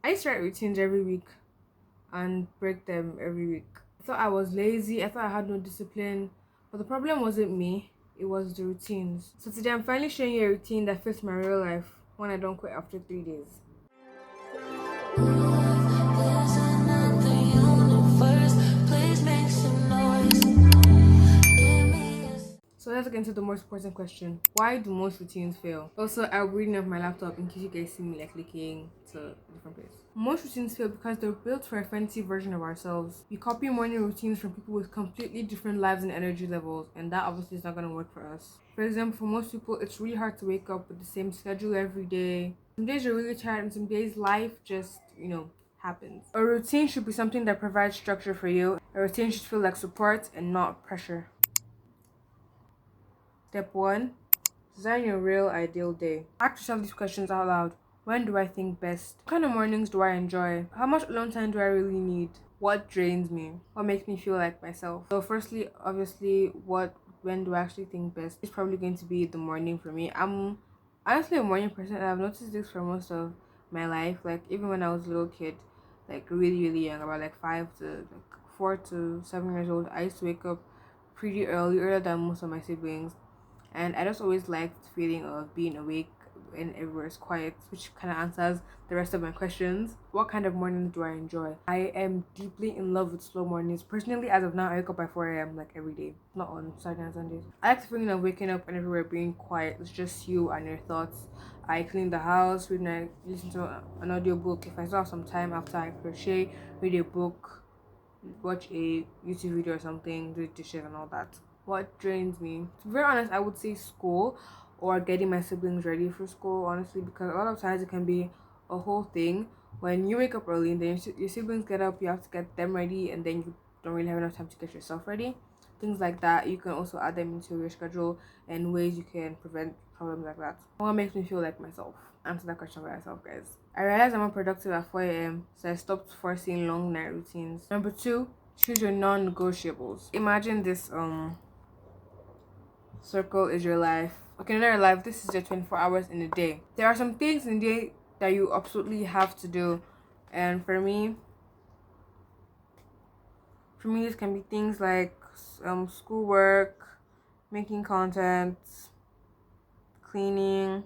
I used to write routines every week and break them every week. I thought I was lazy, I thought I had no discipline, but the problem wasn't me, it was the routines. So today I'm finally showing you a routine that fits my real life when I don't quit after 3 days. So let's get into the most important question. Why do most routines fail? Also, I'll be reading off my laptop in case you guys see me like clicking to a different place. Most routines fail because they're built for a fancy version of ourselves. We copy morning routines from people with completely different lives and energy levels, and that obviously is not going to work for us. For example, for most people, it's really hard to wake up with the same schedule every day. Some days you're really tired, and some days life just, happens. A routine should be something that provides structure for you. A routine should feel like support and not pressure. Step 1. Design your real ideal day. Ask yourself these questions out loud. When do I think best? What kind of mornings do I enjoy? How much alone time do I really need? What drains me? What makes me feel like myself? So firstly, obviously, when do I actually think best? It's probably going to be the morning for me. I'm honestly a morning person, and I've noticed this for most of my life. Like even when I was a little kid, like really, really young, about like 4 to 7 years old, I used to wake up pretty early, earlier than most of my siblings, and I just always liked the feeling of being awake and everywhere is quiet, which kind of answers the rest of my questions. What kind of mornings do I enjoy? I am deeply in love with slow mornings. Personally, as of now, I wake up by 4 a.m. like every day, not on Saturday and Sundays. I like the feeling of waking up and everywhere being quiet. It's just you and your thoughts. I clean the house, listen to an audiobook. If I still have some time after I crochet, read a book, watch a YouTube video or something, do dishes and all that. What drains me? To be very honest, I would say school or getting my siblings ready for school, honestly, because a lot of times it can be a whole thing. When you wake up early and then your siblings get up, you have to get them ready, and then you don't really have enough time to get yourself ready. Things like that, you can also add them into your schedule and ways you can prevent problems like that. What makes me feel like myself? Answer that question by myself, guys. I realized I'm more productive at 4 a.m., so I stopped forcing long night routines. Number 2, choose your non-negotiables. Imagine this circle is your life. Okay, not your life, this is your 24 hours in a day. There are some things in the day that you absolutely have to do, and for me this can be things like schoolwork, making content, cleaning,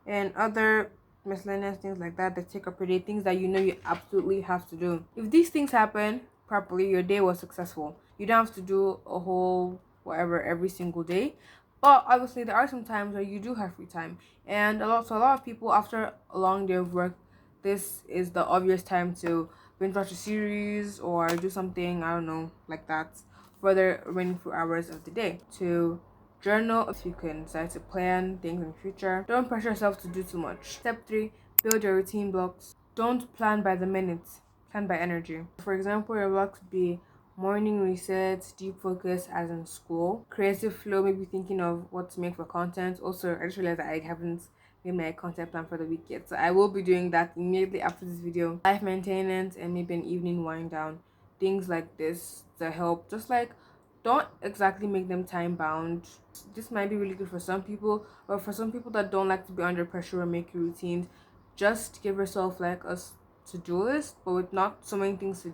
and other miscellaneous things like that take up your day, things that you know you absolutely have to do. If these things happen properly, your day was successful. You don't have to do a whole whatever every single day. But obviously there are some times where you do have free time. And a lot of people, after a long day of work, this is the obvious time to binge watch a series or do something, I don't know, like that, for the remaining few hours of the day. To journal if you can decide to plan things in the future. Don't pressure yourself to do too much. Step 3, build your routine blocks. Don't plan by the minute, plan by energy. For example, your blocks could be morning reset, deep focus as in school, creative flow, maybe thinking of what to make for content. Also, I just realized that I haven't made my content plan for the week yet, so I will be doing that immediately after this video. Life maintenance and maybe an evening wind down. Things like this to help, just like, don't exactly make them time bound. This might be really good for some people, but for some people that don't like to be under pressure or make routines, just give yourself like a to-do list, but with not so many things to.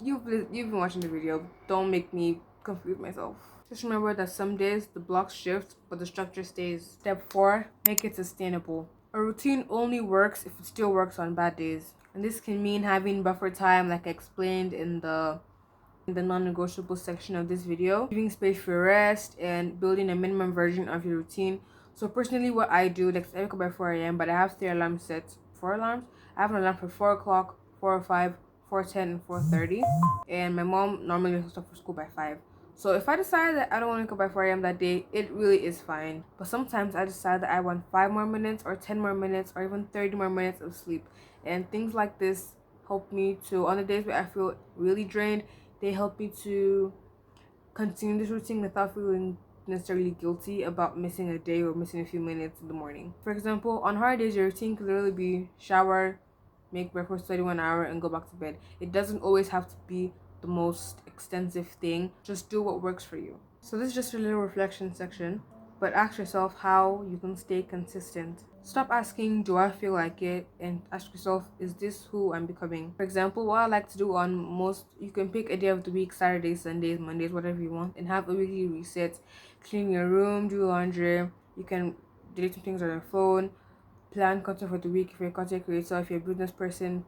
You've been watching the video. Don't make me confuse myself. Just remember that some days the blocks shift, but the structure stays. Step 4, make it sustainable. A routine only works if it still works on bad days, and this can mean having buffer time, like I explained in the non-negotiable section of this video, giving space for rest, and building a minimum version of your routine. So personally, what I do, like, I wake up by 4 a.m., but I have 3 alarms set. 4 alarms. I have an alarm for 4 o'clock, 4:05, 4:10, and 4:30. And my mom normally wakes up for school by 5. So if I decide that I don't want to wake up by 4 a.m. that day, it really is fine. But sometimes I decide that I want 5 more minutes or 10 more minutes or even 30 more minutes of sleep. And things like this help me to, on the days where I feel really drained, they help me to continue this routine without feeling necessarily guilty about missing a day or missing a few minutes in the morning. For example, on hard days, your routine could literally be shower, make breakfast, study 1 hour, and go back to bed. It doesn't always have to be the most extensive thing. Just do what works for you. So this is just a little reflection section, but ask yourself how you can stay consistent. Stop asking, do I feel like it? And ask yourself, is this who I'm becoming? For example, what I like to do on most, you can pick a day of the week, Saturdays, Sundays, Mondays, whatever you want, and have a weekly reset. Clean your room, do laundry. You can delete some things on your phone, plan content for the week if you're a content creator, if you're a business person,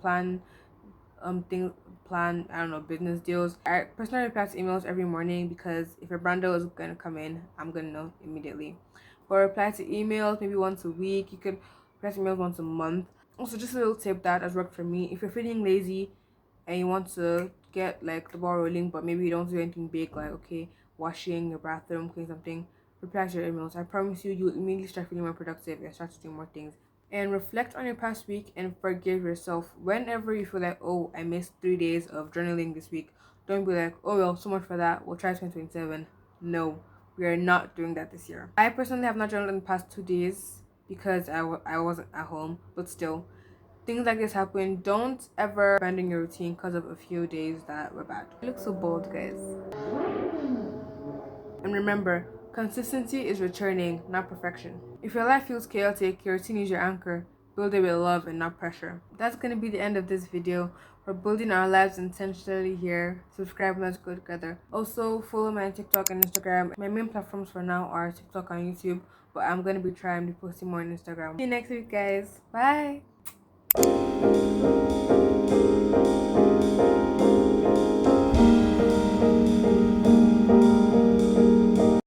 things plan, I don't know, business deals. I personally reply to emails every morning because if a brand deal is gonna come in, I'm gonna know immediately. But reply to emails maybe once a week. You could reply to emails once a month. Also, just a little tip that has worked for me. If you're feeling lazy and you want to get like the ball rolling, but maybe you don't do anything big, like okay, washing your bathroom, clean something, reply to your emails. I promise you, you'll immediately start feeling more productive and start to do more things. And reflect on your past week and forgive yourself whenever you feel like, oh, I missed 3 days of journaling this week. Don't be like, oh well, so much for that, we'll try 2027. No, we are not doing that this year. I personally have not journaled in the past 2 days because I wasn't at home, but still, things like this happen. Don't ever abandon your routine because of a few days that were bad. You look so bold, guys. And remember, consistency is returning, not perfection. If your life feels chaotic, your routine is your anchor. Build it with love and not pressure. That's going to be the end of this video. We're building our lives intentionally here. Subscribe and let's go together. Also, follow my TikTok and Instagram. My main platforms for now are TikTok and YouTube, but I'm going to be trying to be posting more on Instagram. See you next week, guys. Bye.